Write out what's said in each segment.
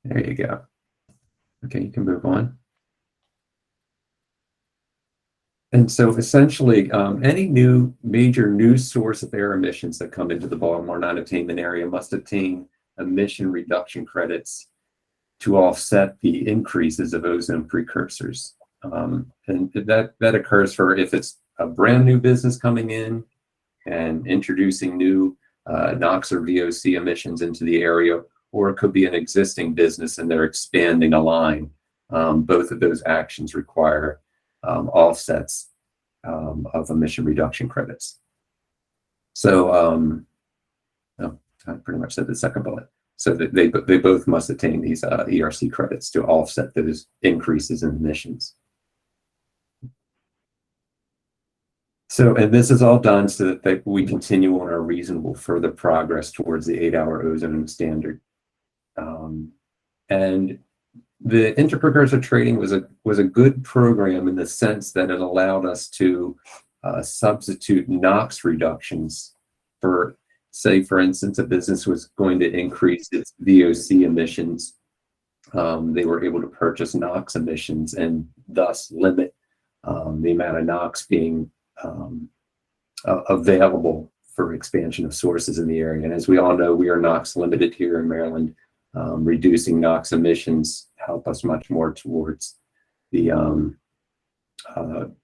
There you go. Okay, you can move on. And so essentially, any major new source of air emissions that come into the Baltimore non-attainment area must obtain emission reduction credits to offset the increases of ozone precursors. And that occurs for if it's a brand new business coming in and introducing new NOx or VOC emissions into the area, or it could be an existing business and they're expanding a line. Both of those actions require offsets of emission reduction credits. So I pretty much said the second bullet. So that they both must attain these ERC credits to offset those increases in emissions. So, and this is all done so that we continue on our reasonable further progress towards the 8-hour ozone standard. And the interprecursor trading was a good program in the sense that it allowed us to substitute NOx reductions for, say, for instance, a business was going to increase its VOC emissions. They were able to purchase NOx emissions and thus limit the amount of NOx being available for expansion of sources in the area. And as we all know, we are NOx limited here in Maryland. Reducing NOx emissions help us much more towards the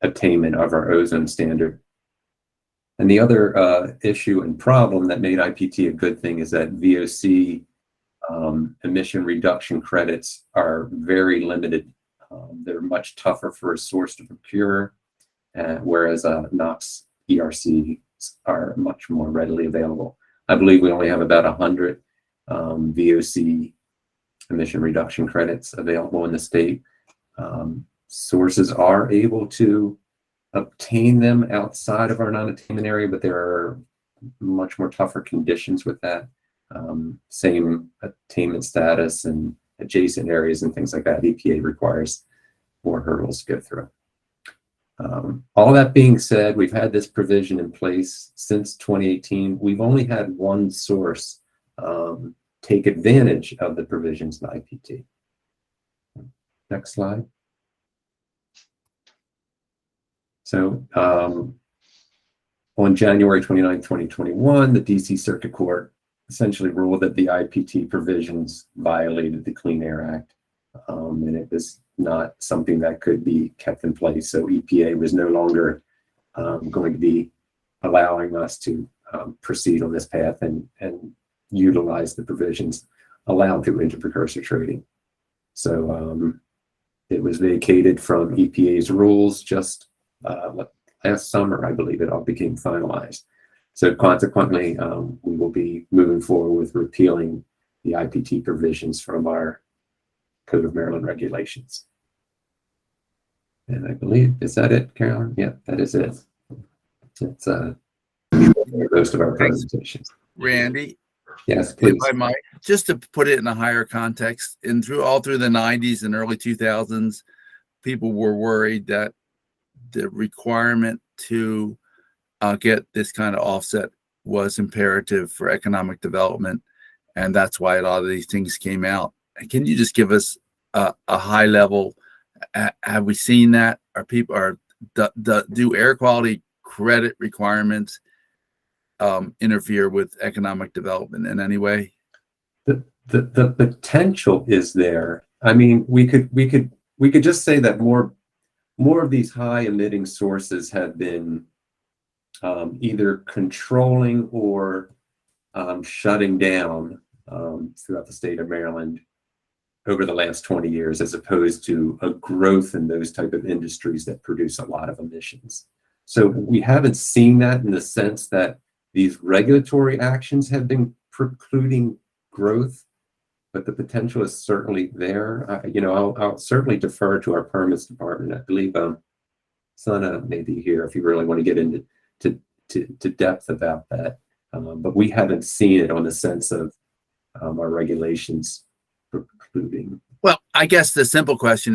attainment of our ozone standard. And the other issue and problem that made IPT a good thing is that VOC emission reduction credits are very limited. They're much tougher for a source to procure, whereas NOx ERCs are much more readily available. I believe we only have about 100 VOC emission reduction credits available in the state. Sources are able to obtain them outside of our non-attainment area, but there are much more tougher conditions with that. Same attainment status and adjacent areas and things like that. EPA requires more hurdles to go through. All that being said, we've had this provision in place since 2018. We've only had one source take advantage of the provisions of IPT. Next slide. So on January 29, 2021, the DC Circuit Court essentially ruled that the IPT provisions violated the Clean Air Act, and it was not something that could be kept in place. So EPA was no longer going to be allowing us to proceed on this path and utilize the provisions allowed through interprecursor trading. So it was vacated from EPA's rules just last summer, I believe it all became finalized. So consequently, we will be moving forward with repealing the IPT provisions from our Code of Maryland regulations. And I believe, is that it, Carolyn? Yeah, that is it. It's most of our presentations. Randy? Yes, please. If I might, just to put it in a higher context, all through the 90s and early 2000s, people were worried that the requirement to get this kind of offset was imperative for economic development, and that's why a lot of these things came out. And can you just give us a high level? Have we seen that? Do air quality credit requirements interfere with economic development in any way? The potential is there. I mean, we could just say that more of these high emitting sources have been either controlling or shutting down throughout the state of Maryland over the last 20 years, as opposed to a growth in those type of industries that produce a lot of emissions. So we haven't seen that in the sense that these regulatory actions have been precluding growth, but the potential is certainly there. I'll certainly defer to our permits department. I believe Sana may be here if you really want to get into to depth about that. But we haven't seen it on the sense of our regulations precluding. Well, I guess the simple question: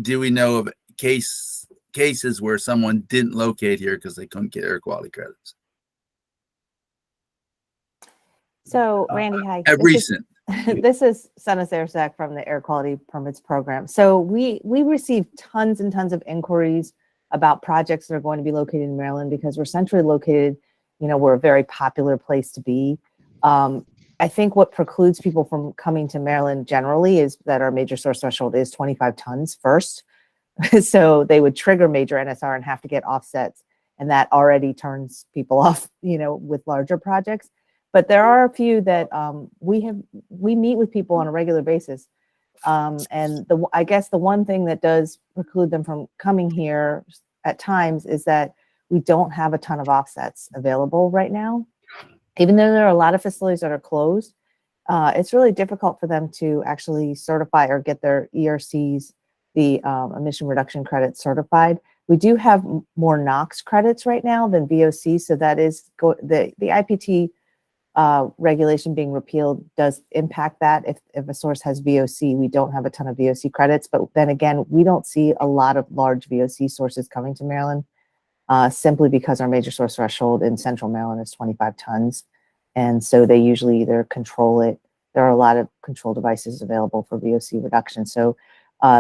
do we know of cases where someone didn't locate here because they couldn't get air quality credits? So, Randy, hi. Recent. This is Sana Sarsak from the Air Quality Permits Program. So we receive tons and tons of inquiries about projects that are going to be located in Maryland because we're centrally located. You know, we're a very popular place to be. I think what precludes people from coming to Maryland generally is that our major source threshold is 25 tons first. So they would trigger major NSR and have to get offsets. And that already turns people off, you know, with larger projects. But there are a few that we meet with people on a regular basis. And I guess the one thing that does preclude them from coming here at times is that we don't have a ton of offsets available right now. Even though there are a lot of facilities that are closed, it's really difficult for them to actually certify or get their ERCs, the emission reduction credits certified. We do have more NOx credits right now than VOC, so that is the IPT regulation being repealed does impact that. If a source has VOC, we don't have a ton of VOC credits, but then again, we don't see a lot of large VOC sources coming to Maryland simply because our major source threshold in central Maryland is 25 tons. And so they usually either control it. There are a lot of control devices available for VOC reduction. So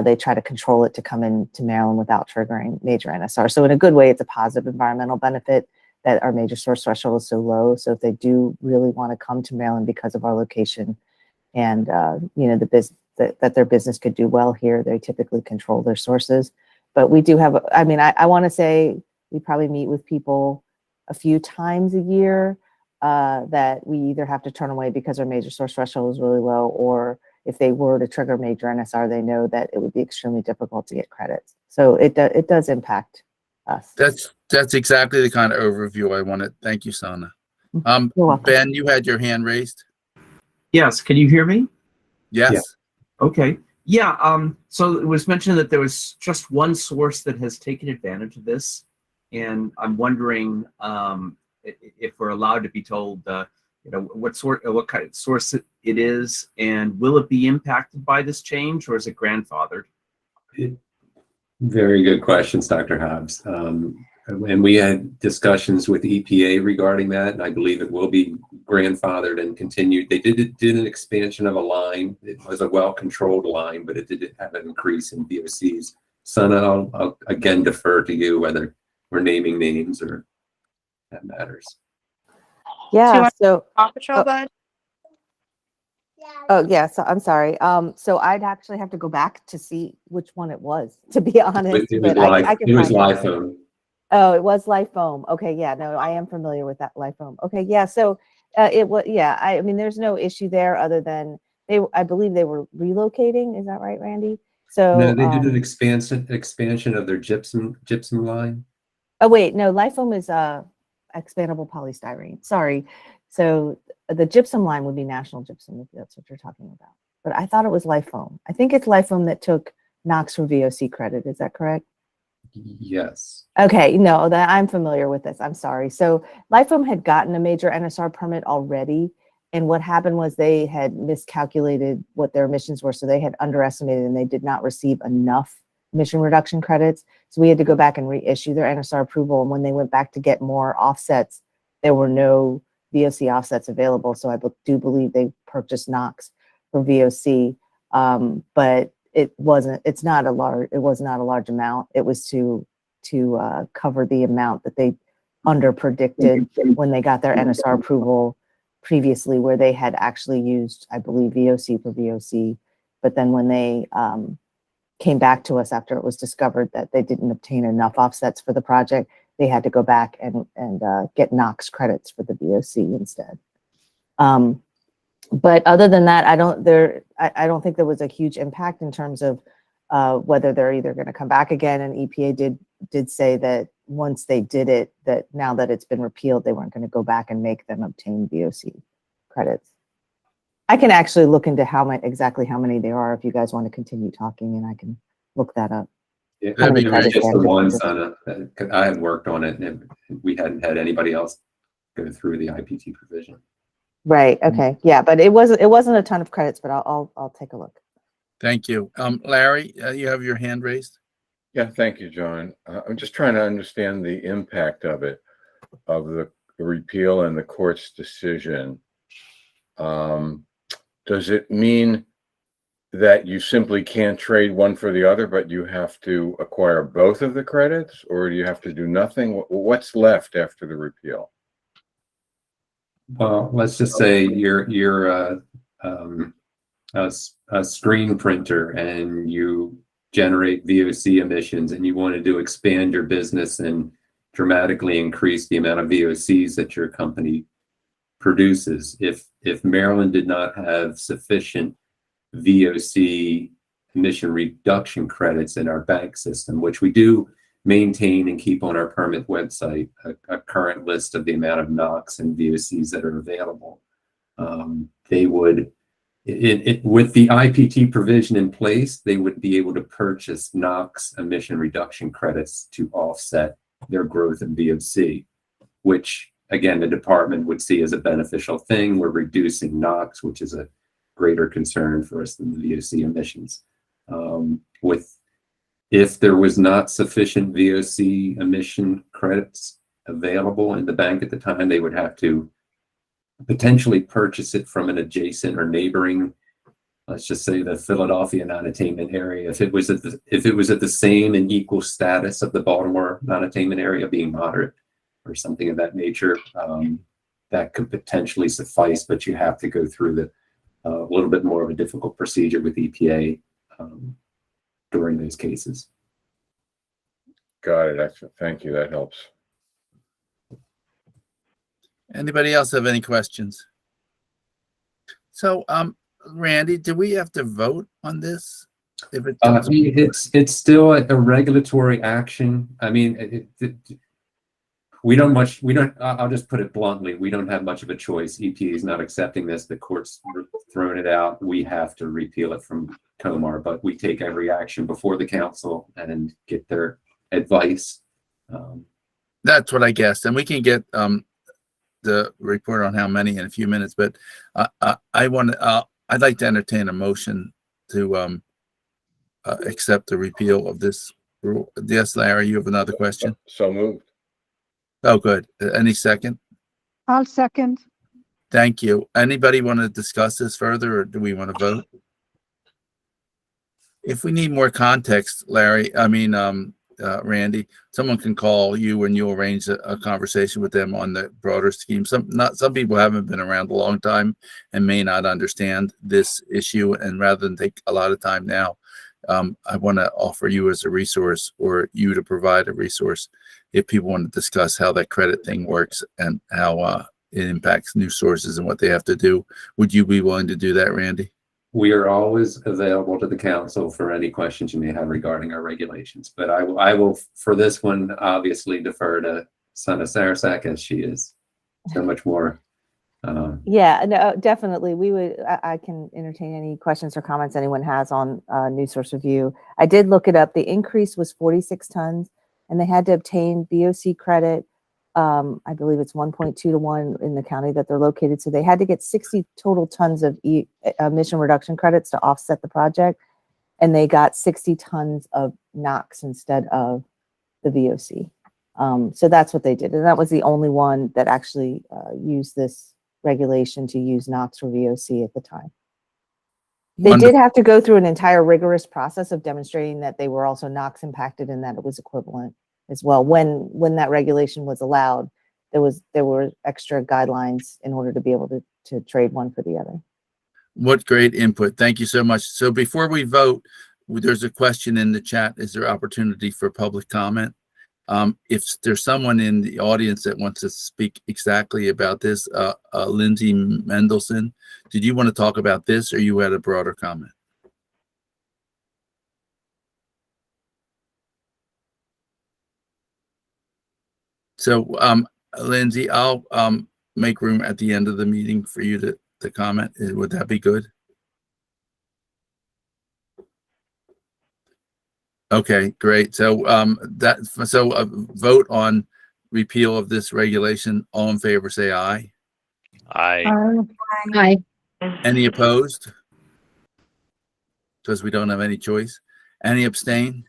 they try to control it to come into Maryland without triggering major NSR. So in a good way, it's a positive environmental benefit that our major source threshold is so low. So if they do really want to come to Maryland because of our location and you know, that their business could do well here, they typically control their sources. But we do have, I mean, I want to say we probably meet with people a few times a year that we either have to turn away because our major source threshold is really low, or if they were to trigger major NSR, they know that it would be extremely difficult to get credits. So it does impact us. That's exactly the kind of overview I wanted. Thank you, Sana. You're welcome. Ben, you had your hand raised. Yes, can you hear me? Yes. Yeah. Okay. Yeah, so it was mentioned that there was just one source that has taken advantage of this. And I'm wondering if we're allowed to be told, you know, what kind of source it is, and will it be impacted by this change, or is it grandfathered? Very good questions, Dr. Hobbs. And we had discussions with EPA regarding that, and I believe it will be grandfathered and continued. They did an expansion of a line. It was a well-controlled line, but it did have an increase in VOCs. Sana, I'll again defer to you whether we're naming names or that matters. Yeah, so Paw Patrol, bud? oh yeah, so I'm sorry. So I'd actually have to go back to see which one it was, to be honest. It was but I can find live out. phone. Oh, it was live foam. Okay, yeah, no, I am familiar with that live foam. Okay, yeah, so it was, yeah, I mean, there's no issue there other than I believe they were relocating. Is that right, Randy? So No, they did an expansion of their gypsum line. oh wait, no, live foam is expandable polystyrene. Sorry. So the gypsum line would be National Gypsum, if that's what you're talking about. But I thought it was live foam. I think it's live foam that took NOx for VOC credit. Is that correct? Yes. Okay, no, that I'm familiar with this. I'm sorry. So live foam had gotten a major NSR permit already. And what happened was they had miscalculated what their emissions were. So they had underestimated and they did not receive enough emission reduction credits. So we had to go back and reissue their NSR approval. And when they went back to get more offsets, there were no VOC offsets available. So I do believe they purchased NOx for VOC, but it was not a large amount. It was to cover the amount that they under predicted when they got their NSR approval previously, where they had actually used, I believe, VOC for VOC. But then when they came back to us after it was discovered that they didn't obtain enough offsets for the project, they had to go back and get NOx credits for the VOC instead. But other than that, I don't think there was a huge impact in terms of whether they're either going to come back again. And EPA did say that once they did it, that now that it's been repealed, they weren't going to go back and make them obtain VOC credits. I can actually look into exactly how many there are if you guys want to continue talking, and I can look that up. Yeah, That'd be it was great. just the one, Sana. I had worked on it, and we hadn't had anybody else go through the IPT provision. Right. Okay. Yeah, but it wasn't a ton of credits, but I'll take a look. Thank you. Larry, you have your hand raised. Yeah, thank you, John. I'm just trying to understand the impact of it, of the repeal and the court's decision. Does does it mean that you simply can't trade one for the other, but you have to acquire both of the credits, or do you have to do nothing? What's left after the repeal? Well, let's just say you're a screen printer and you generate VOC emissions and you wanted to expand your business and dramatically increase the amount of VOCs that your company produces. If Maryland did not have sufficient VOC emission reduction credits in our bank system, which we do maintain and keep on our permit website, a current list of the amount of NOx and VOCs that are available. They would, with the IPT provision in place, they would be able to purchase NOx emission reduction credits to offset their growth in VOC, which again, the department would see as a beneficial thing. We're reducing NOx, which is a greater concern for us than the VOC emissions. If there was not sufficient VOC emission credits available in the bank at the time, they would have to potentially purchase it from an adjacent or neighboring, let's just say the Philadelphia non-attainment area. If it was at the same and equal status of the Baltimore non-attainment area, being moderate or something of that nature, that could potentially suffice, but you have to go through a little bit more of a difficult procedure with EPA during those cases. Got it. Excellent. Thank you. That helps. Anybody else have any questions? So, Randy, do we have to vote on this? If it comes it's still a regulatory action. I mean, I'll just put it bluntly, we don't have much of a choice. EPA is not accepting this. The court's thrown it out. We have to repeal it from COMAR, but we take every action before the council and get their advice. That's what I guessed, and we can get the report on how many in a few minutes. But I'd like to entertain a motion to accept the repeal of this rule. Yes, Larry, you have another question? So moved. Oh, good. Any second? I'll second. Thank you. Anybody want to discuss this further, or do we want to vote? If we need more context, Randy, someone can call you and you'll arrange a conversation with them on the broader scheme. Some people haven't been around a long time and may not understand this issue. And rather than take a lot of time now, I want to offer you as a resource, or you to provide a resource if people want to discuss how that credit thing works and how it impacts new sources and what they have to do. Would you be willing to do that, Randy? We are always available to the council for any questions you may have regarding our regulations, but I will for this one, obviously defer to Sana Sarasak, as she is so much more. Yeah, no, definitely. I can entertain any questions or comments anyone has on new source review. I did look it up. The increase was 46 tons and they had to obtain VOC credit. I believe it's 1.2 to 1 in the county that they're located. So they had to get 60 total tons of emission reduction credits to offset the project. And they got 60 tons of NOx instead of the VOC. So that's what they did. And that was the only one that actually used this regulation to use NOx for VOC at the time. They did have to go through an entire rigorous process of demonstrating that they were also NOx impacted and that it was equivalent as well. When that regulation was allowed, there were extra guidelines in order to be able to trade one for the other. What great input. Thank you so much. So before we vote, there's a question in the chat. Is there opportunity for public comment? If there's someone in the audience that wants to speak exactly about this, Lindsay Mendelson, did you want to talk about this or you had a broader comment? So, Lindsay, I'll make room at the end of the meeting for you to comment. Would that be good? Okay, great. So a vote on repeal of this regulation. All in favor, say aye. Aye. Aye. Any opposed? Because we don't have any choice. Any abstain?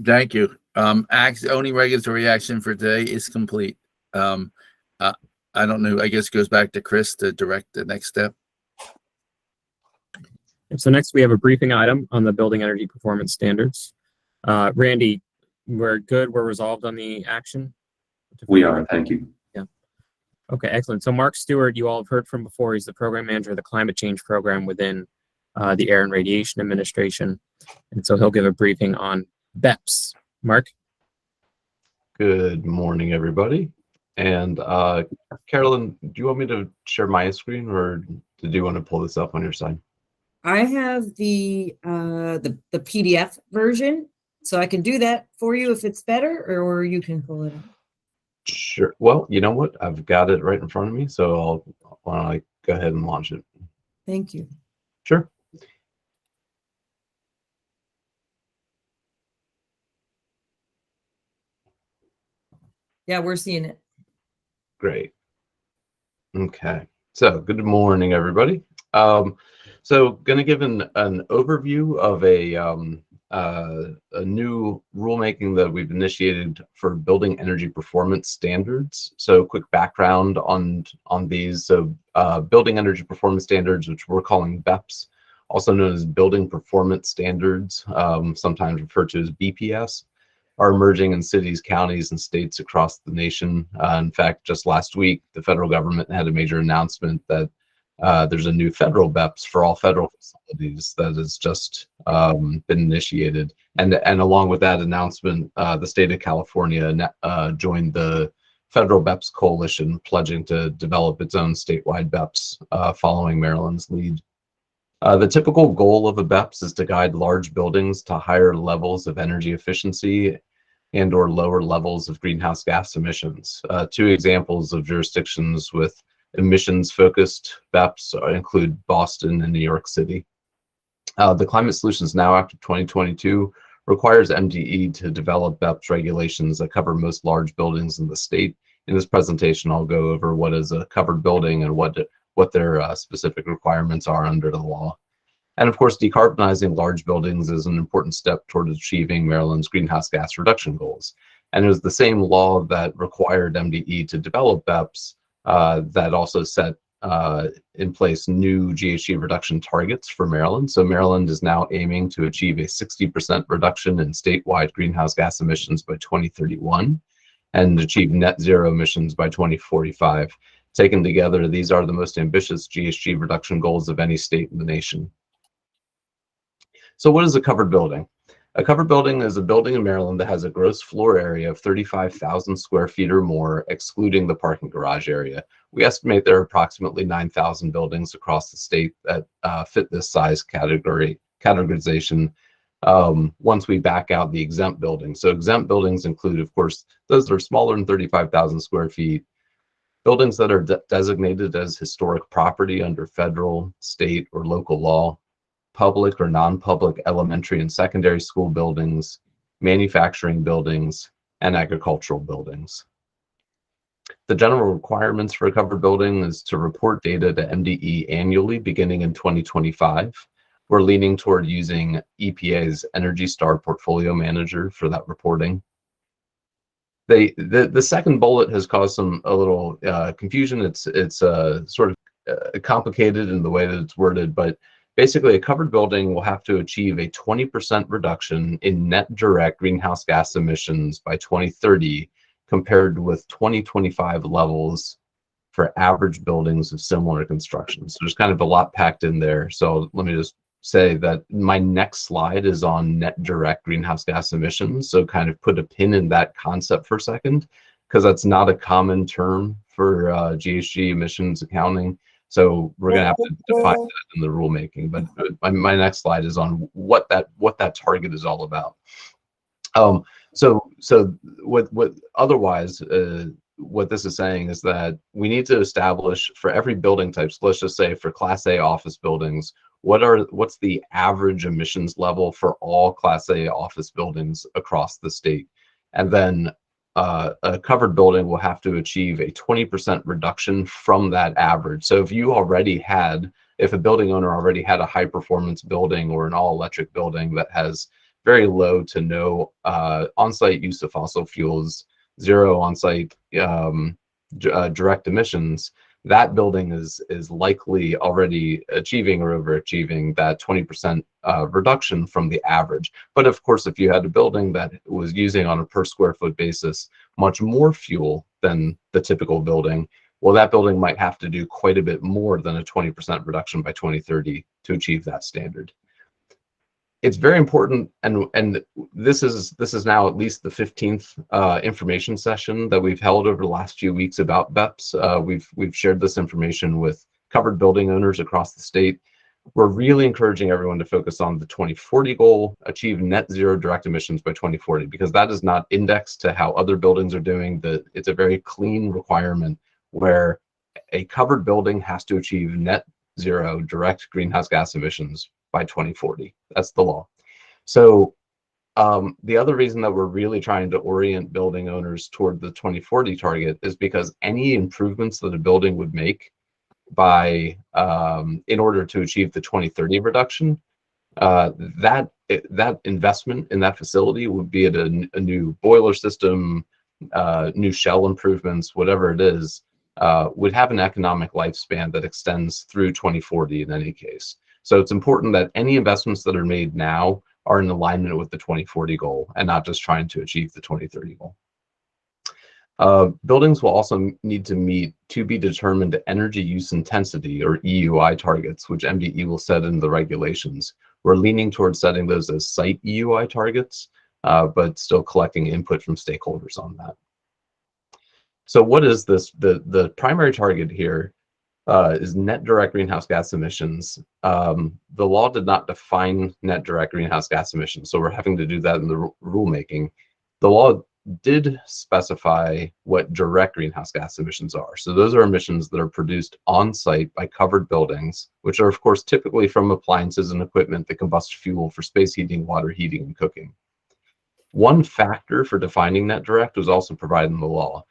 Thank you. Only regulatory action for today is complete. I I don't know. I guess it goes back to Chris to direct the next step. And so next we have a briefing item on the building energy performance standards. Randy, we're good. We're resolved on the action. We are, thank you. Okay, excellent. So Mark Stewart, you all have heard from before. He's the program manager of the climate change program within the Air and Radiation Administration. And so he'll give a briefing on BEPS. Mark? Good morning, everybody. And Carolyn, do you want me to share my screen, or do you want to pull this up on your side? I have the PDF version, so I can do that for you if it's better, or you can pull it up. Sure. Well, you know what? I've got it right in front of me, so why don't I go ahead and launch it? Thank you. Sure. Yeah, we're seeing it. Great. Okay. So good morning, everybody. So going to give an overview of a new rulemaking that we've initiated for building energy performance standards. So quick background on these. So building energy performance standards, which we're calling BEPS, also known as building performance standards, sometimes referred to as BPS, are emerging in cities, counties, and states across the nation. In fact, just last week, the federal government had a major announcement that there's a new federal BEPS for all federal facilities that has just been initiated. And along with that announcement, the state of California joined the federal BEPS coalition, pledging to develop its own statewide BEPS following Maryland's lead. The typical goal of a BEPS is to guide large buildings to higher levels of energy efficiency and or lower levels of greenhouse gas emissions. Two examples of jurisdictions with emissions-focused BEPS include Boston and New York City. The Climate Solutions Now Act of 2022 requires MDE to develop BEPS regulations that cover most large buildings in the state. In this presentation, I'll go over what is a covered building and what their specific requirements are under the law. And of course, decarbonizing large buildings is an important step toward achieving Maryland's greenhouse gas reduction goals. And it was the same law that required MDE to develop BEPS that also set in place new GHG reduction targets for Maryland. So Maryland is now aiming to achieve a 60% reduction in statewide greenhouse gas emissions by 2031 and achieve net zero emissions by 2045. Taken together, these are the most ambitious GHG reduction goals of any state in the nation. So what is a covered building? A covered building is a building in Maryland that has a gross floor area of 35,000 square feet or more, excluding the parking garage area. We estimate there are approximately 9,000 buildings across the state that fit this size categorization once we back out the exempt buildings. So exempt buildings include, of course, those that are smaller than 35,000 square feet, buildings that are designated as historic property under federal, state, or local law, public or non-public elementary and secondary school buildings, manufacturing buildings, and agricultural buildings. The general requirements for a covered building is to report data to MDE annually beginning in 2025. We're leaning toward using EPA's Energy Star Portfolio Manager for that reporting. The second bullet has caused a little confusion. It's sort of complicated in the way that it's worded, but basically, a covered building will have to achieve a 20% reduction in net direct greenhouse gas emissions by 2030 compared with 2025 levels for average buildings of similar construction. So there's kind of a lot packed in there. So let me just say that my next slide is on net direct greenhouse gas emissions. So kind of put a pin in that concept for a second, because that's not a common term for GHG emissions accounting. So we're going to have to define that in the rulemaking. But my next slide is on what that target is all about. So what this is saying is that we need to establish for every building type. So let's just say for Class A office buildings, what's the average emissions level for all Class A office buildings across the state, and then a covered building will have to achieve a 20% reduction from that average. So if a building owner already had a high performance building or an all electric building that has very low to no on-site use of fossil fuels, zero on-site direct emissions, that building is likely already achieving or overachieving that 20% reduction from the average. But of course, if you had a building that was using on a per square foot basis much more fuel than the typical building, well, that building might have to do quite a bit more than a 20% reduction by 2030 to achieve that standard. It's very important, and this is now at least the 15th information session that we've held over the last few weeks about BEPS. We've shared this information with covered building owners across the state. We're really encouraging everyone to focus on the 2040 goal, achieve net zero direct emissions by 2040, because that is not indexed to how other buildings are doing. It's a very clean requirement where a covered building has to achieve net zero direct greenhouse gas emissions by 2040. That's the law. So the other reason that we're really trying to orient building owners toward the 2040 target is because any improvements that a building would make by in order to achieve the 2030 reduction, that investment in that facility would be at a new boiler system, new shell improvements, whatever it is, would have an economic lifespan that extends through 2040 in any case. So it's important that any investments that are made now are in alignment with the 2040 goal and not just trying to achieve the 2030 goal. Buildings will also need to meet to be determined energy use intensity, or EUI targets, which MDE will set in the regulations. We're leaning towards setting those as site EUI targets, but still collecting input from stakeholders on that. So what is this? The primary target here is net direct greenhouse gas emissions. The law did not define net direct greenhouse gas emissions, so we're having to do that in the rulemaking. The law did specify what direct greenhouse gas emissions are. So those are emissions that are produced on site by covered buildings, which are of course typically from appliances and equipment that combust fuel for space heating, water heating, and cooking. One factor for defining net direct was also provided in the law.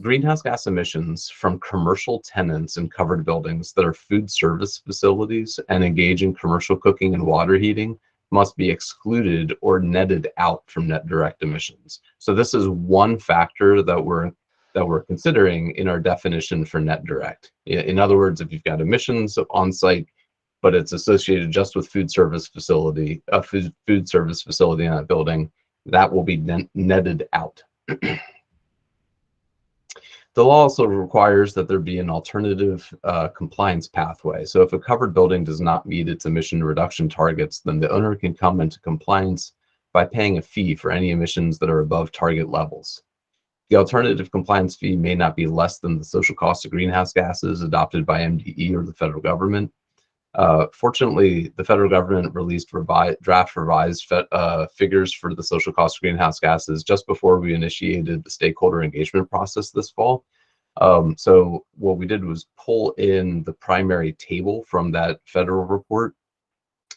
Greenhouse gas emissions from commercial tenants in covered buildings that are food service facilities and engage in commercial cooking and water heating must be excluded or netted out from net direct emissions. So this is one factor that we're considering in our definition for net direct. In other words, if you've got emissions on site, but it's associated just with food service facility, a food service facility in that building, that will be netted out. The law also requires that there be an alternative compliance pathway. So if a covered building does not meet its emission reduction targets, then the owner can come into compliance by paying a fee for any emissions that are above target levels. The alternative compliance fee may not be less than the social cost of greenhouse gases adopted by MDE or the federal government. Fortunately, the federal government released draft revised figures for the social cost of greenhouse gases just before we initiated the stakeholder engagement process this fall. So what we did was pull in the primary table from that federal report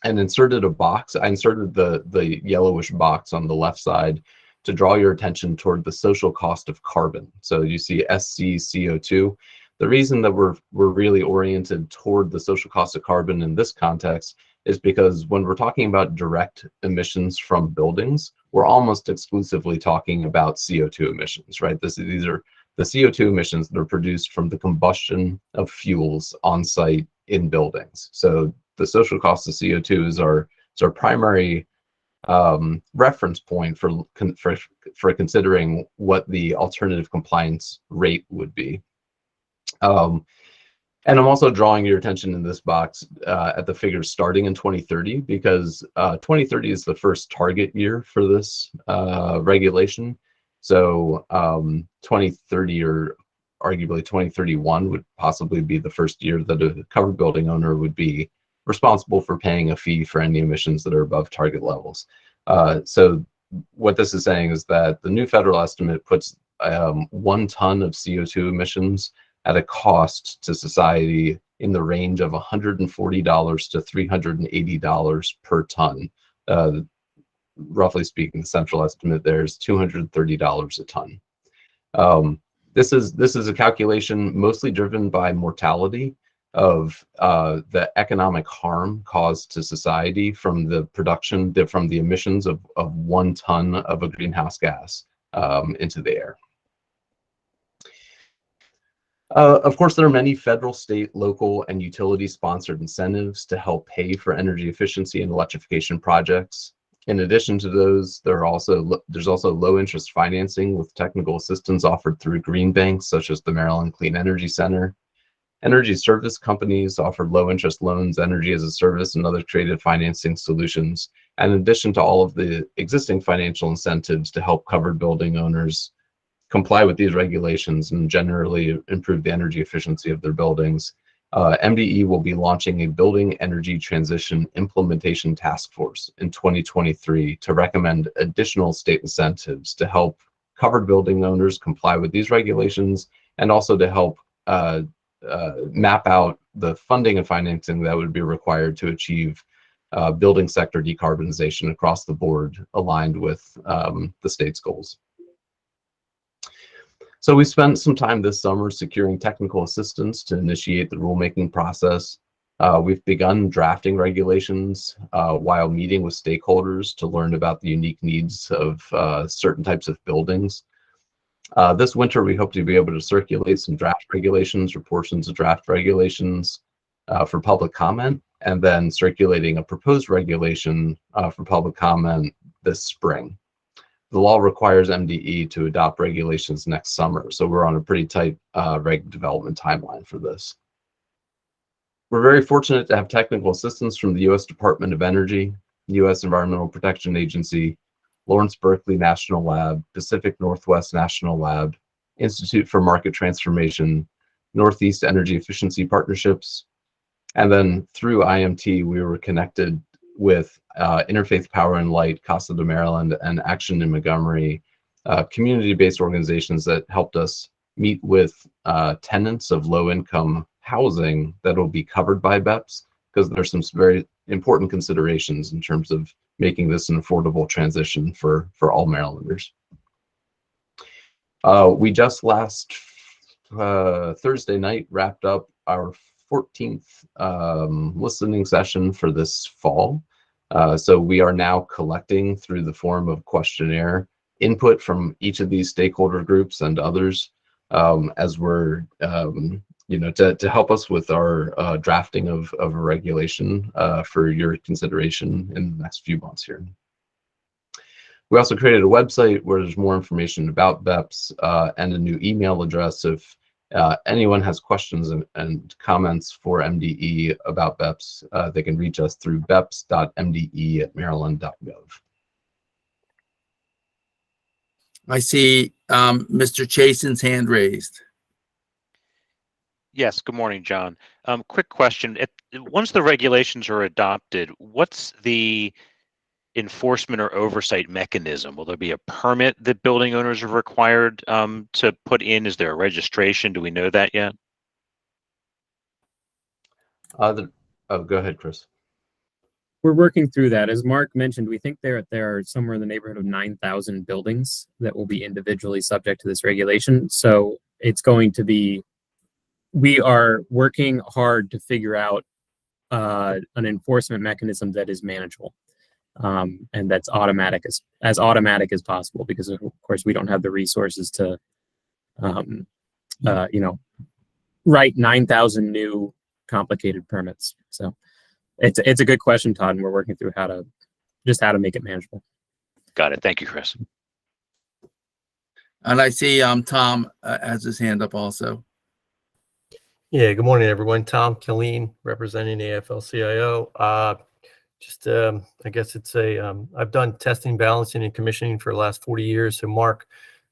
and inserted a box. I inserted the yellowish box on the left side to draw your attention toward the social cost of carbon. So you see SCCO2. The reason that we're really oriented toward the social cost of carbon in this context is because when we're talking about direct emissions from buildings, we're almost exclusively talking about CO2 emissions, right? These are the CO2 emissions that are produced from the combustion of fuels on site in buildings. So the social cost of CO2 is our primary reference point for considering what the alternative compliance rate would be. And I'm also drawing your attention in this box at the figures starting in 2030, because 2030 is the first target year for this regulation. So 2030 or arguably 2031 would possibly be the first year that a covered building owner would be responsible for paying a fee for any emissions that are above target levels. So what this is saying is that the new federal estimate puts 1 ton of CO2 emissions at a cost to society in the range of $140 to $380 per ton. Roughly speaking, the central estimate there is $230 a ton. This is a calculation mostly driven by mortality of the economic harm caused to society from the production, from the emissions of 1 ton of a greenhouse gas into the air. Of course, there are many federal, state, local, and utility-sponsored incentives to help pay for energy efficiency and electrification projects. In addition to those, there's also low-interest financing with technical assistance offered through green banks, such as the Maryland Clean Energy Center. Energy service companies offer low-interest loans, energy as a service, and other creative financing solutions. And in addition to all of the existing financial incentives to help covered building owners comply with these regulations and generally improve the energy efficiency of their buildings, MDE will be launching a Building Energy Transition Implementation Task Force in 2023 to recommend additional state incentives to help covered building owners comply with these regulations, and also to help map out the funding and financing that would be required to achieve building sector decarbonization across the board, aligned with the state's goals. So we spent some time this summer securing technical assistance to initiate the rulemaking process. We've begun drafting regulations while meeting with stakeholders to learn about the unique needs of certain types of buildings. This winter, we hope to be able to circulate some draft regulations or portions of draft regulations for public comment, and then circulating a proposed regulation for public comment this spring. The law requires MDE to adopt regulations next summer, so we're on a pretty tight reg development timeline for this. We're very fortunate to have technical assistance from the U.S. Department of Energy, U.S. Environmental Protection Agency, Lawrence Berkeley National Lab, Pacific Northwest National Lab, Institute for Market Transformation, Northeast Energy Efficiency Partnerships, and then through IMT, we were connected with Interfaith Power and Light, Casa de Maryland, and Action in Montgomery, community-based organizations that helped us meet with tenants of low-income housing that will be covered by BEPS, because there's some very important considerations in terms of making this an affordable transition for all Marylanders. We just last Thursday night wrapped up our 14th listening session for this fall. So we are now collecting through the form of questionnaire input from each of these stakeholder groups and others, as we're, to help us with our drafting of a regulation for your consideration in the next few months here. We also created a website where there's more information about BEPS and a new email address. If anyone has questions and comments for MDE about BEPS, they can reach us through beps.mde@maryland.gov. I see Mr. Chasen's hand raised. Yes, good morning, John. Quick question. Once the regulations are adopted, what's the enforcement or oversight mechanism? Will there be a permit that building owners are required to put in? Is there a registration? Do we know that yet? Go ahead, Chris. We're working through that. As Mark mentioned, we think there are somewhere in the neighborhood of 9,000 buildings that will be individually subject to this regulation. So it's going to be, we are working hard to figure out an enforcement mechanism that is manageable. And that's as automatic as possible, because of course we don't have the resources to, write 9,000 new complicated permits. So it's a good question, Todd, and we're working through how to make it manageable. Got it. Thank you, Chris. And I see Tom has his hand up also. Yeah, good morning, everyone. Tom Killeen, representing AFL-CIO. I guess it's I've done testing, balancing, and commissioning for the last 40 years. So Mark,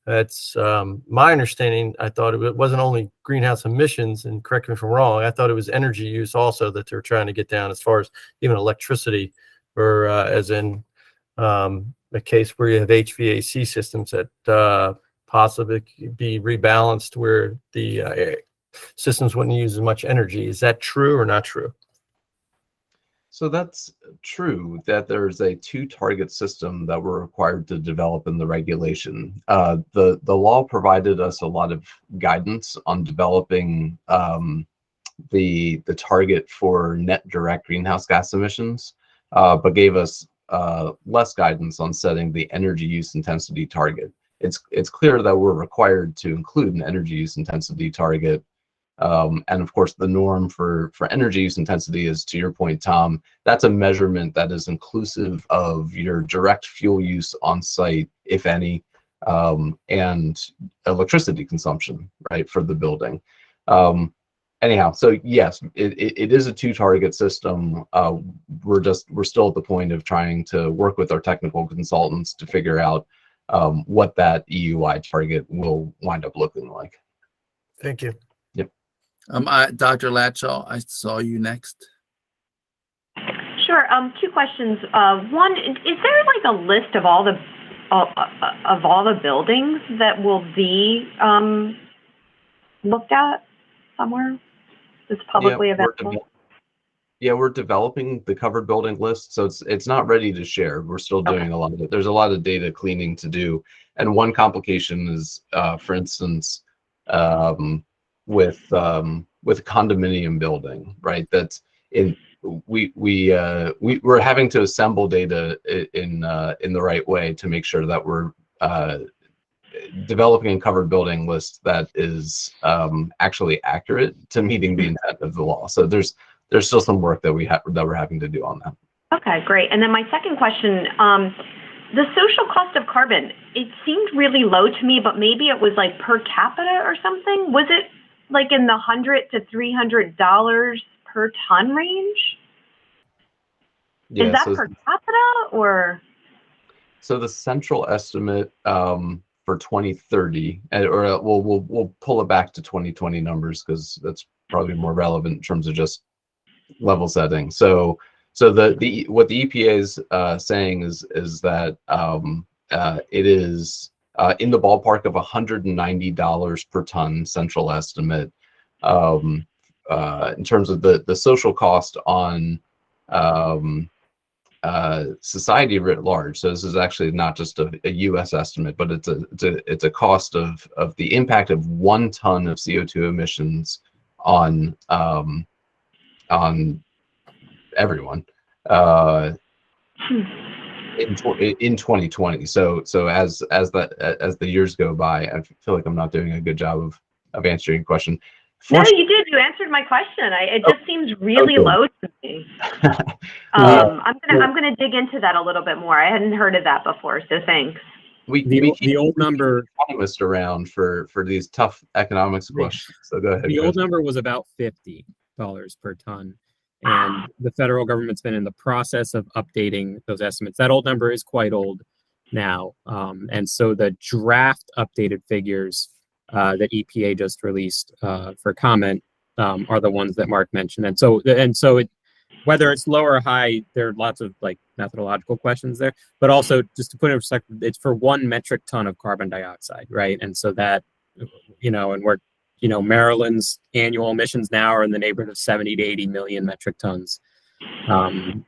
that's my understanding. I thought it wasn't only greenhouse emissions, and correct me if I'm wrong, I thought it was energy use also that they're trying to get down, as far as even electricity, or as in a case where you have HVAC systems that possibly be rebalanced where the systems wouldn't use as much energy. Is that true or not true? So that's true, that there's a 2-target system that we're required to develop in the regulation. The law provided us a lot of guidance on developing the target for net direct greenhouse gas emissions, but gave us less guidance on setting the energy use intensity target. It's clear that we're required to include an energy use intensity target And of course, the norm for energy use intensity is, to your point, Tom, that's a measurement that is inclusive of your direct fuel use on site, if any, and electricity consumption, right, for the building. Anyhow, so yes, it is a two-target system. We're still at the point of trying to work with our technical consultants to figure out what that EU-wide target will wind up looking like. Thank you. Dr. Latshaw, I saw you next. Sure. Two questions. One, is there like a list of all the buildings that will be looked at somewhere that's publicly available? We're developing the covered building list, so it's not ready to share. We're still doing a lot of it. There's a lot of data cleaning to do, and one complication is, for instance, with condominium building, right? That's we're having to assemble data in the right way to make sure that we're developing a covered building list that is actually accurate to meeting the intent of the law. So there's still some work that we're having to do on that. Okay, great. And then my second question, the social cost of carbon, it seemed really low to me, but maybe it was like per capita or something. Was it like in the $100 to $300 per ton range? Yeah, is that per capita or? So the central estimate for 2030, or we'll pull it back to 2020 numbers because that's probably more relevant in terms of just level setting. So the what the EPA is saying is that it is in the ballpark of $190 per ton central estimate in terms of the social cost on society writ large. So this is actually not just a U.S. estimate, but it's a cost of the impact of 1 ton of CO2 emissions on everyone in 2020. So as the years go by, I feel like I'm not doing a good job of answering your question. No, you did. You answered my question. It just seems really low to me. I'm gonna dig into that a little bit more. I hadn't heard of that before, so thanks. The old number economist around for these tough economics questions. So go ahead. The old number was about $50 per ton, and the federal government's been in the process of updating those estimates. That old number is quite old now, and so the draft updated figures that EPA just released for comment are the ones that Mark mentioned. And so whether it's low or high, there are lots of like methodological questions there, but also just to put it in perspective, it's for 1 metric ton of carbon dioxide, right? And so that, and Maryland's annual emissions now are in the neighborhood of 70 to 80 million metric tons. 1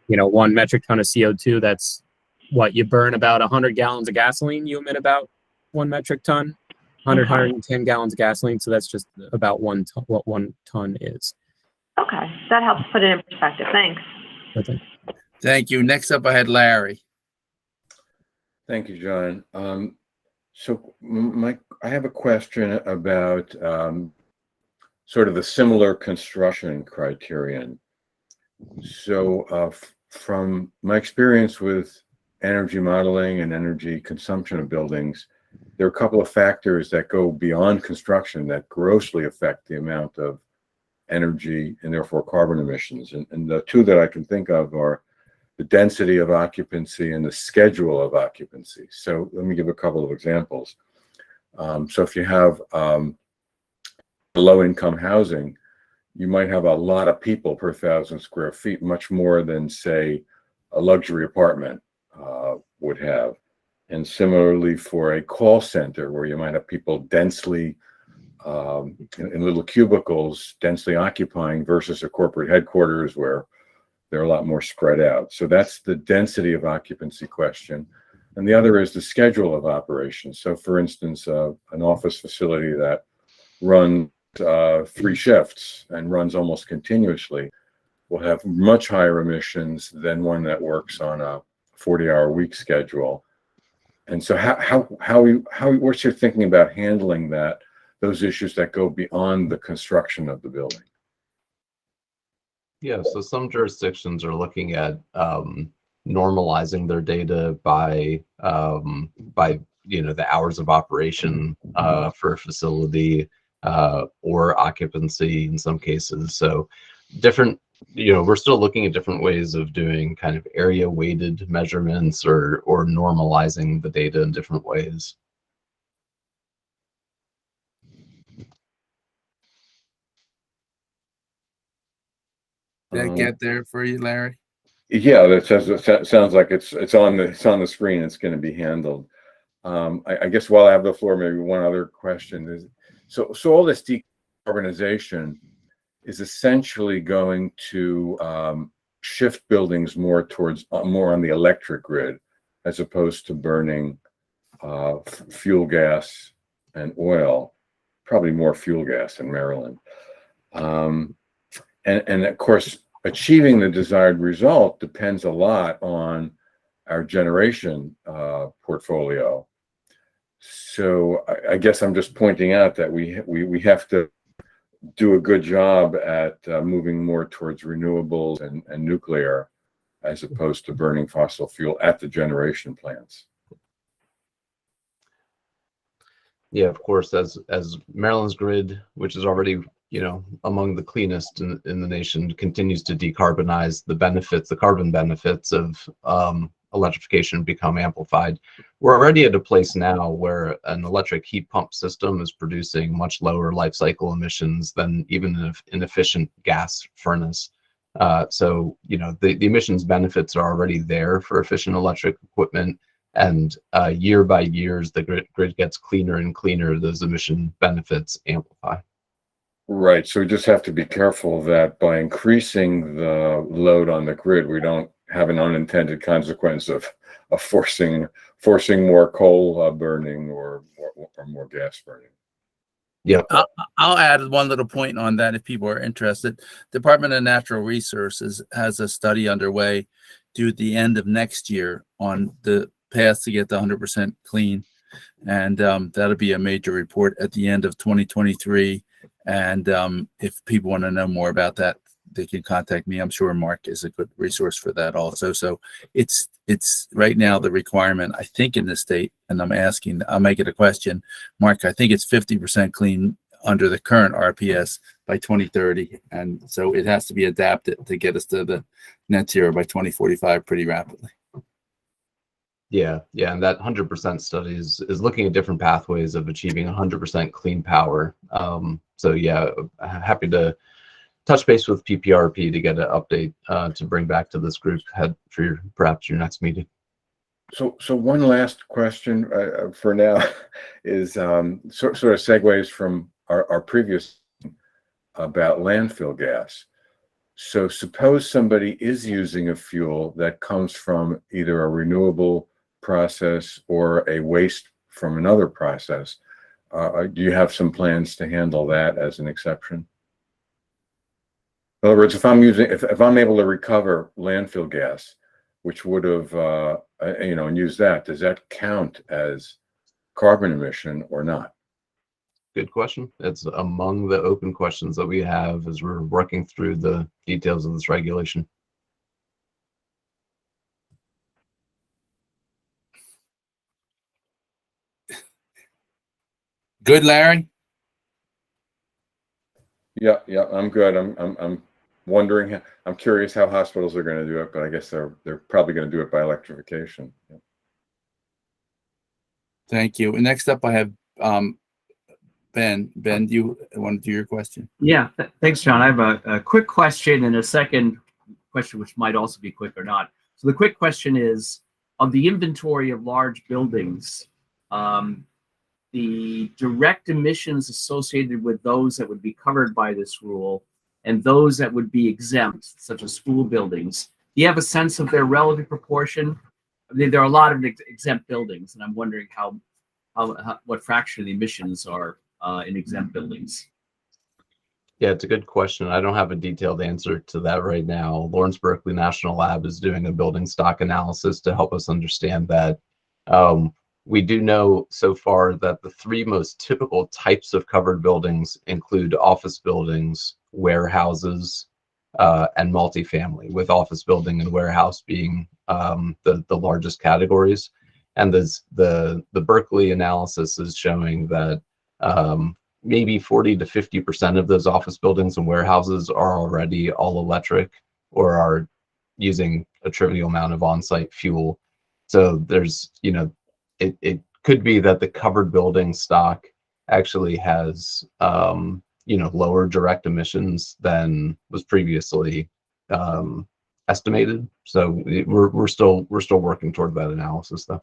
metric ton of CO2, that's what you burn about 100 gallons of gasoline, you emit about 1 metric ton. 110 gallons of gasoline, so that's just about what 1 ton is. Okay, that helps put it in perspective. Thanks. Okay. Thank you. Next up, I had Larry. Thank you, John. So I have a question about sort of the similar construction criterion. So from my experience with energy modeling and energy consumption of buildings, there are a couple of factors that go beyond construction that grossly affect the amount of energy and therefore carbon emissions. And the two that I can think of are the density of occupancy and the schedule of occupancy. So let me give a couple of examples. So if you have low-income housing, you might have a lot of people per 1,000 square feet, much more than, say, a luxury apartment would have. And similarly for a call center where you might have people densely in little cubicles, densely occupying versus a corporate headquarters where they're a lot more spread out. So that's the density of occupancy question. And the other is the schedule of operations. So for instance, an office facility that runs 3 shifts and runs almost continuously will have much higher emissions than one that works on a 40-hour week schedule. And so what's your thinking about handling that those issues that go beyond the construction of the building. Yeah, so some jurisdictions are looking at normalizing their data by the hours of operation for a facility or occupancy in some cases. So different, we're still looking at different ways of doing kind of area weighted measurements or normalizing the data in different ways. Did that get there for you, Larry? Yeah, that sounds like it's on the screen. It's going to be handled. I guess while I have the floor, maybe one other question is, so all this decarbonization is essentially going to shift buildings more towards more on the electric grid, as opposed to burning fuel gas and oil. Probably more fuel gas in Maryland. And of course, achieving the desired result depends a lot on our generation portfolio. So I guess I'm just pointing out that we have to do a good job at moving more towards renewables and nuclear, as opposed to burning fossil fuel at the generation plants. Yeah, of course, as Maryland's grid, which is already among the cleanest in the nation, continues to decarbonize, the carbon benefits of electrification become amplified. We're already at a place now where an electric heat pump system is producing much lower life cycle emissions than even an efficient gas furnace. So the emissions benefits are already there for efficient electric equipment, and year by year, as the grid gets cleaner and cleaner, those emission benefits amplify. Right. So we just have to be careful that by increasing the load on the grid, we don't have an unintended consequence of forcing more coal burning or more gas burning. Yeah, I'll add one little point on that if people are interested. Department of Natural Resources has a study underway due at the end of next year on the path to get to 100% clean. And that'll be a major report at the end of 2023. And if people want to know more about that, they can contact me. I'm sure Mark is a good resource for that also. So it's right now the requirement, I think, in the state, and I'll make it a question. Mark, I think it's 50% clean under the current RPS by 2030. And so it has to be adapted to get us to the net zero by 2045 pretty rapidly. Yeah, and that 100% study is looking at different pathways of achieving 100% clean power. So yeah, happy to touch base with PPRP to get an update to bring back to this group for perhaps your next meeting. So one last question for now is sort of segues from our previous about landfill gas. So suppose somebody is using a fuel that comes from either a renewable process or a waste from another process. Do you have some plans to handle that as an exception? In other words, if I'm able to recover landfill gas, which would have, and use that, does that count as carbon emission or not? Good question. It's among the open questions that we have as we're working through the details of this regulation. Good, Larry? Yeah, I'm good. I'm wondering. I'm curious how hospitals are going to do it, but I guess they're probably going to do it by electrification. Yeah. Thank you. And next up, I have Ben. Ben, do you want to do your question? Yeah, thanks, John. I have a quick question and a second question, which might also be quick or not. So the quick question is, of the inventory of large buildings, the direct emissions associated with those that would be covered by this rule and those that would be exempt, such as school buildings, do you have a sense of their relative proportion? I mean, there are a lot of exempt buildings, and I'm wondering what fraction of the emissions are in exempt buildings. Yeah, it's a good question. I don't have a detailed answer to that right now. Lawrence Berkeley National Lab is doing a building stock analysis to help us understand that. We do know so far that the three most typical types of covered buildings include office buildings, warehouses, and multifamily, with office building and warehouse being the largest categories. And the Berkeley analysis is showing that maybe 40 to 50% of those office buildings and warehouses are already all electric or are using a trivial amount of on-site fuel. So there's, it could be that the covered building stock actually has, lower direct emissions than was previously estimated. So we're still working toward that analysis, though.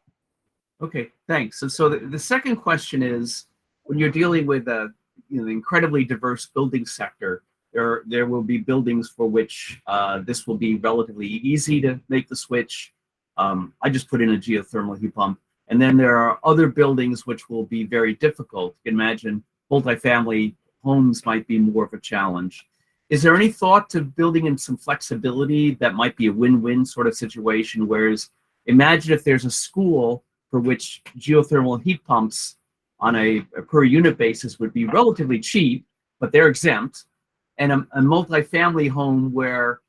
Okay, thanks. So the second question is, when you're dealing with the incredibly diverse building sector, there will be buildings for which this will be relatively easy to make the switch. I just put in a geothermal heat pump. And then there are other buildings which will be very difficult. You can imagine multifamily homes might be more of a challenge. Is there any thought to building in some flexibility that might be a win-win sort of situation? Whereas imagine if there's a school for which geothermal heat pumps on a per unit basis would be relatively cheap, but they're exempt, and a multifamily home where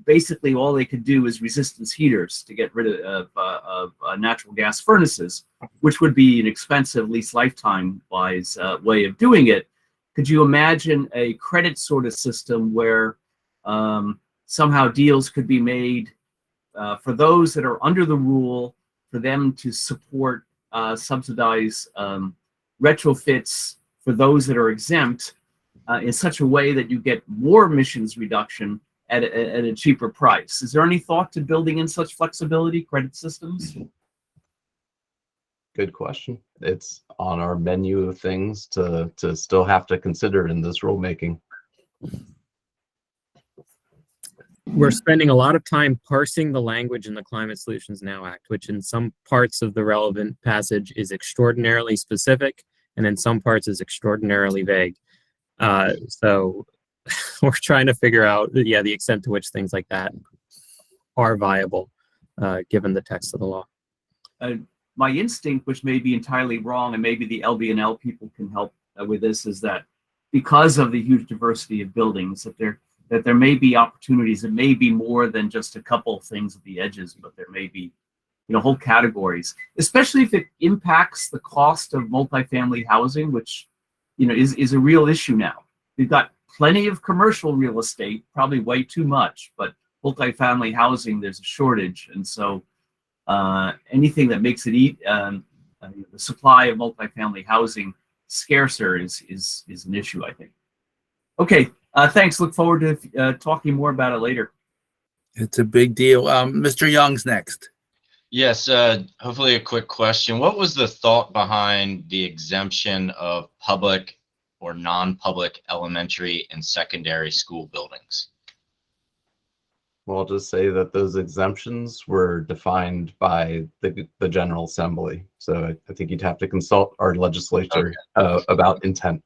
basically all they could do is resistance heaters to get rid of natural gas furnaces, which would be an expensive, at least lifetime-wise way of doing it. Could you imagine a credit sort of system where somehow deals could be made for those that are under the rule, for them to support subsidize retrofits for those that are exempt in such a way that you get more emissions reduction at a cheaper price? Is there any thought to building in such flexibility, credit systems? Good question. It's on our menu of things to still have to consider in this rulemaking. We're spending a lot of time parsing the language in the Climate Solutions Now Act, which in some parts of the relevant passage is extraordinarily specific, and in some parts is extraordinarily vague. So we're trying to figure out, the extent to which things like that are viable, given the text of the law. My instinct, which may be entirely wrong, and maybe the LB&L people can help with this, is that because of the huge diversity of buildings, that there may be opportunities. It may be more than just a couple of things at the edges, but there may be, whole categories, especially if it impacts the cost of multifamily housing, which, is a real issue now. We've got plenty of commercial real estate, probably way too much, but multifamily housing, there's a shortage. And so anything that makes it the supply of multifamily housing scarcer is an issue, I think. Okay, thanks. Look forward to talking more about it later. It's a big deal. Mr. Young's next. Yes, hopefully a quick question. What was the thought behind the exemption of public or non-public elementary and secondary school buildings? Well, I'll just say that those exemptions were defined by the General Assembly. So I think you'd have to consult our legislature about intent.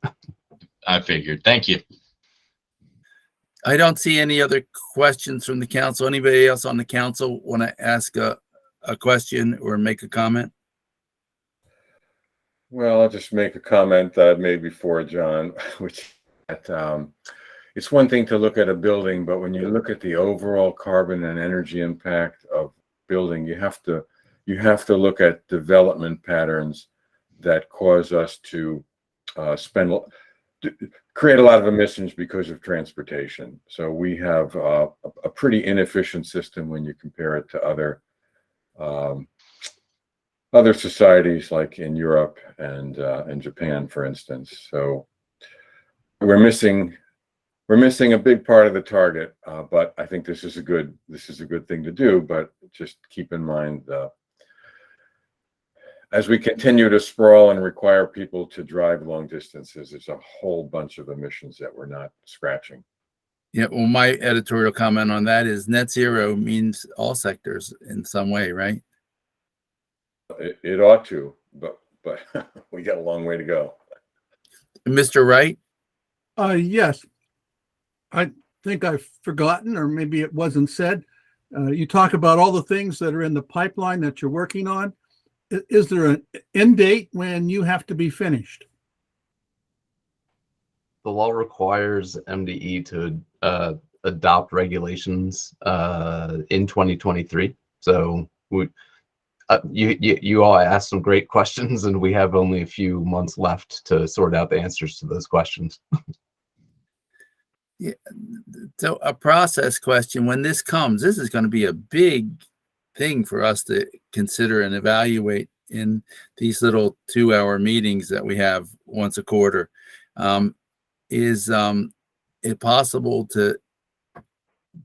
I figured. Thank you. I don't see any other questions from the council. Anybody else on the council want to ask a question or make a comment? Well, I'll just make a comment that I've made before, John, which it's one thing to look at a building, but when you look at the overall carbon and energy impact of building, you have to look at development patterns that cause us to create a lot of emissions because of transportation. So we have a pretty inefficient system when you compare it to other societies like in Europe and Japan, for instance. So we're missing a big part of the target, but I think this is a good thing to do. But just keep in mind, as we continue to sprawl and require people to drive long distances, there's a whole bunch of emissions that we're not scratching. Yeah, well, my editorial comment on that is net zero means all sectors in some way, right? It ought to, but we got a long way to go. Mr. Wright? Yes. I think I've forgotten, or maybe it wasn't said. You talk about all the things that are in the pipeline that you're working on. is there an end date when you have to be finished? The law requires MDE to adopt regulations in 2023. So you all asked some great questions, and we have only a few months left to sort out the answers to those questions. Yeah. So a process question, when this comes, this is going to be a big thing for us to consider and evaluate in these little 2-hour meetings that we have once a quarter. Is it possible to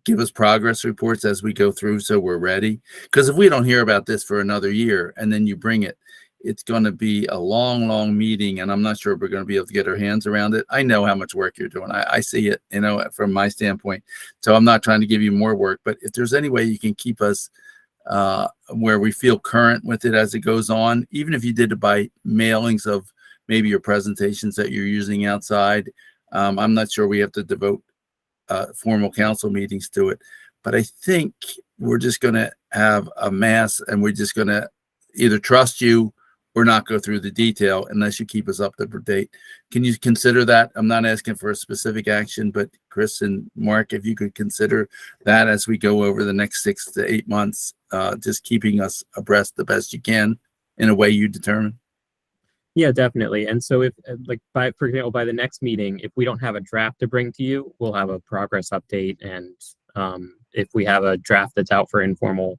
give us progress reports as we go through so we're ready? Because if we don't hear about this for another year and then you bring it, it's going to be a long meeting, and I'm not sure we're going to be able to get our hands around it. I know how much work you're doing. I see it, from my standpoint. So I'm not trying to give you more work, but if there's any way you can keep us where we feel current with it as it goes on, even if you did it by mailings of maybe your presentations that you're using outside. I'm not sure we have to devote formal council meetings to it, but I think we're just going to have a mass, and we're just going to either trust you or not go through the detail unless you keep us up to date. Can you consider that? I'm not asking for a specific action, but Chris and Mark, if you could consider that as we go over the next 6 to 8 months, just keeping us abreast the best you can in a way you determine. Yeah, definitely. And so if for example, by the next meeting, if we don't have a draft to bring to you, we'll have a progress update. And if we have a draft that's out for informal,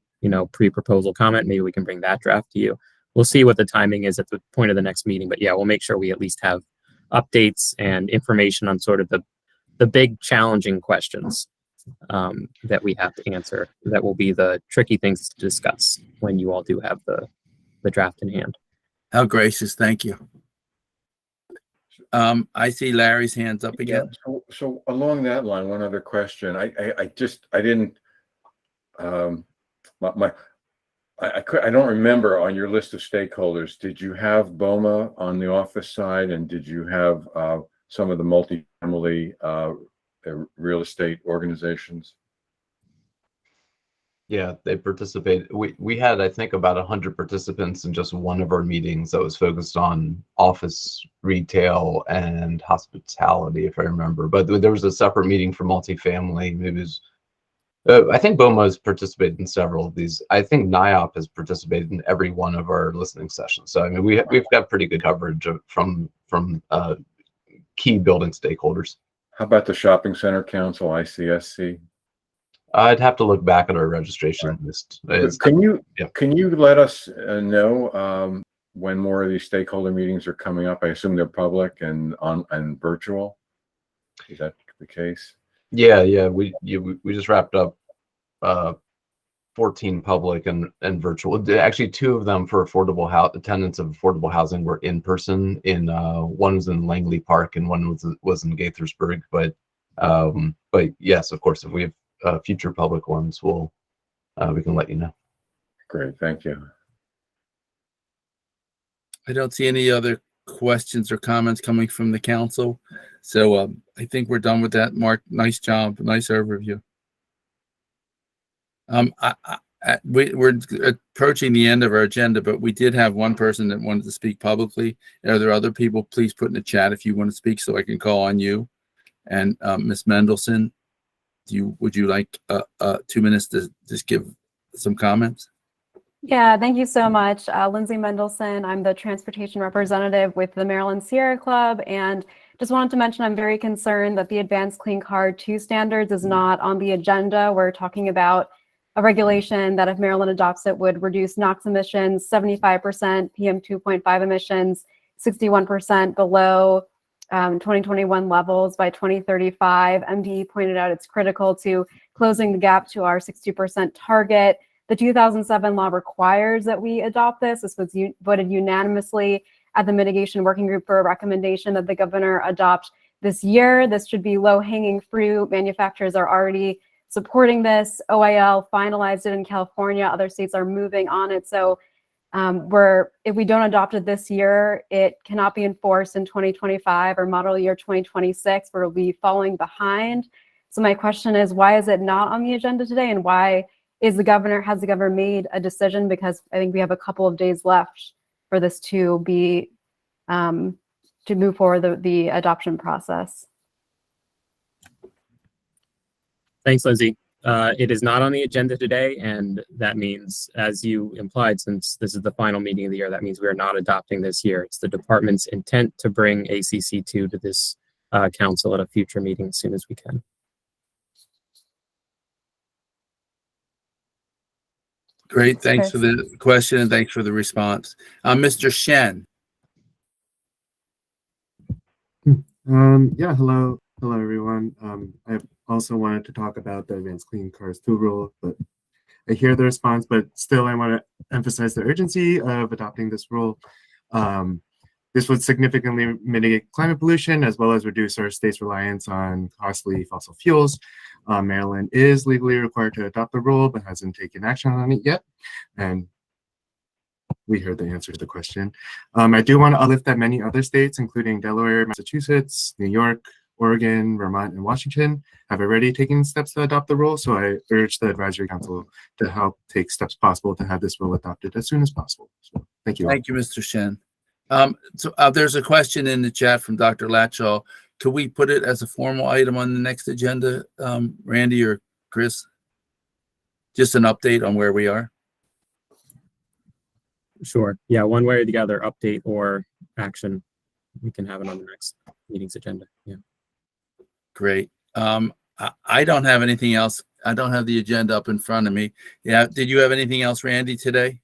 pre-proposal comment, maybe we can bring that draft to you. We'll see what the timing is at the point of the next meeting, but yeah, we'll make sure we at least have updates and information on sort of the big challenging questions that we have to answer. That will be the tricky things to discuss when you all do have the draft in hand. How gracious. Thank you. I see Larry's hands up again. Yeah, so along that line, one other question. I didn't, I don't remember on your list of stakeholders, did you have BOMA on the office side, and did you have some of the multifamily real estate organizations? Yeah, they participated. We had, I think, about 100 participants in just one of our meetings that was focused on office, retail, and hospitality, if I remember. But there was a separate meeting for multifamily. It was, I think BOMA has participated in several of these. I think NIOP has participated in every one of our listening sessions. So I mean, we've got pretty good coverage from key building stakeholders. How about the Shopping Center Council, ICSC? I'd have to look back at our registration list. Can you let us know when more of these stakeholder meetings are coming up? I assume they're public and virtual. Is that the case? Yeah. We just wrapped up 14 public and virtual. Actually, 2 of them for attendance of affordable housing were in person. One was in Langley Park and one was in Gaithersburg. But yes, of course, if we have future public ones, we can let you know. Great, thank you. I don't see any other questions or comments coming from the council, so I think we're done with that. Mark, nice job, nice overview. We're approaching the end of our agenda, but we did have one person that wanted to speak publicly. Are there other people? Please put in the chat if you want to speak, so I can call on you. And Ms. Mendelson, would you like 2 minutes to just give some comments? Yeah, thank you so much. Lindsay Mendelson, I'm the transportation representative with the Maryland Sierra Club, and just wanted to mention I'm very concerned that the Advanced Clean Car 2 standards is not on the agenda. We're talking about a regulation that if Maryland adopts it would reduce NOx emissions 75%, PM 2.5 emissions 61% below 2021 levels by 2035. MDE pointed out it's critical to closing the gap to our 60% target. The 2007 law requires that we adopt this. This was voted unanimously at the mitigation working group for a recommendation that the governor adopt this year. This should be low-hanging fruit. Manufacturers are already supporting this. OIL finalized it in California. Other states are moving on it. So if we don't adopt it this year, it cannot be enforced in 2025 or model year 2026, where we'll be falling behind. So my question is, why is it not on the agenda today, and why has the governor made a decision? Because I think we have a couple of days left for this to be, to move forward the adoption process. Thanks, Lindsay. It is not on the agenda today, and that means, as you implied, since this is the final meeting of the year, that means we are not adopting this year. It's the department's intent to bring ACC2 to this council at a future meeting as soon as we can. Great. Thanks for the question and thanks for the response. Mr. Shen. Yeah, hello everyone. I also wanted to talk about the Advanced Clean Cars 2 rule, but I hear the response, but still I want to emphasize the urgency of adopting this rule. This would significantly mitigate climate pollution as well as reduce our state's reliance on costly fossil fuels. Maryland is legally required to adopt the rule, but hasn't taken action on it yet. And we heard the answer to the question. I do want to uplift that many other states, including Delaware, Massachusetts, New York, Oregon, Vermont, and Washington, have already taken steps to adopt the rule. So I urge the advisory council to help take steps possible to have this rule adopted as soon as possible. So thank you. Thank you, Mr. Shen. There's a question in the chat from Dr. Latshaw. Could we put it as a formal item on the next agenda, Randy or Chris? Just an update on where we are. Sure. Yeah, one way or the other, update or action. We can have it on the next meeting's agenda. Yeah. Great. I don't have anything else. I don't have the agenda up in front of me. Yeah. Did you have anything else, Randy, today?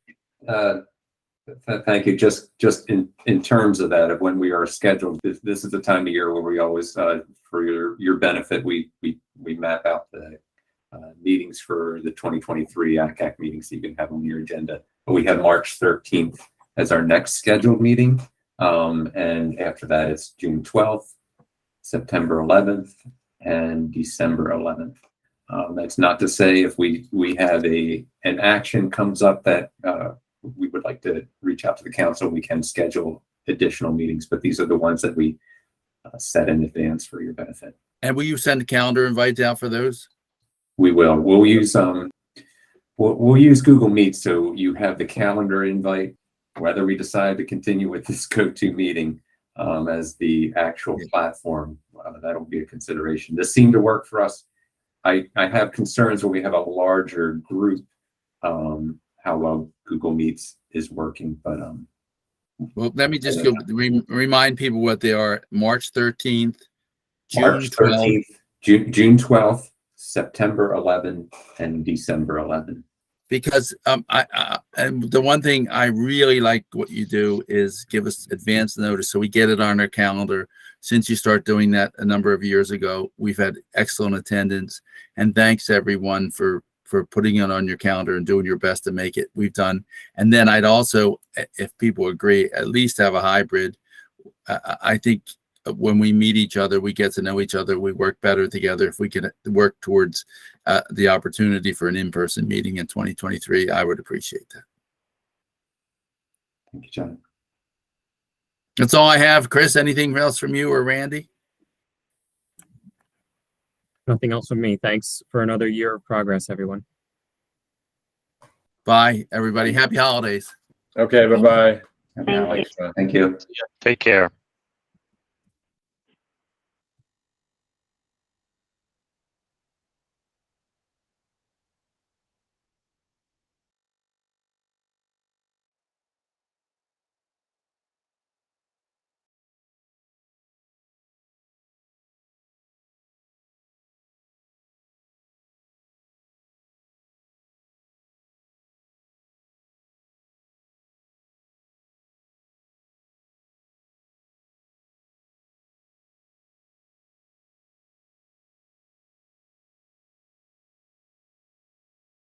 Thank you. Just in terms of that, of when we are scheduled, this is the time of year where we always, for your benefit, we map out the meetings for the 2023 AQCAC meetings so you can have on your agenda. But we have March 13th as our next scheduled meeting. And after that, it's June 12th, September 11th, and December 11th. That's not to say if we have an action comes up that we would like to reach out to the council, we can schedule additional meetings, but these are the ones that we set in advance for your benefit. And will you send a calendar invite out for those? We will. We'll use we'll use Google Meet, so you have the calendar invite, whether we decide to continue with this go-to meeting as the actual platform. That'll be a consideration. This seemed to work for us. I have concerns when we have a larger group, how well Google Meets is working, but well, let me just remind people what they are. March 13th, March 13th, June 12th, September 11th, and December 11th. Because and the one thing I really like what you do is give us advance notice so we get it on our calendar. Since you start doing that a number of years ago, we've had excellent attendance, and thanks everyone for putting it on your calendar and doing your best to make it. We've done. And then I'd also, if people agree, at least have a hybrid. I think when we meet each other, we get to know each other. We work better together. If we can work towards the opportunity for an in-person meeting in 2023, I would appreciate that. Thank you, John. That's all I have. Chris, anything else from you or Randy? Nothing else from me. Thanks for another year of progress, everyone. Bye, everybody. Happy holidays. Okay, bye-bye. Thank you. Take care.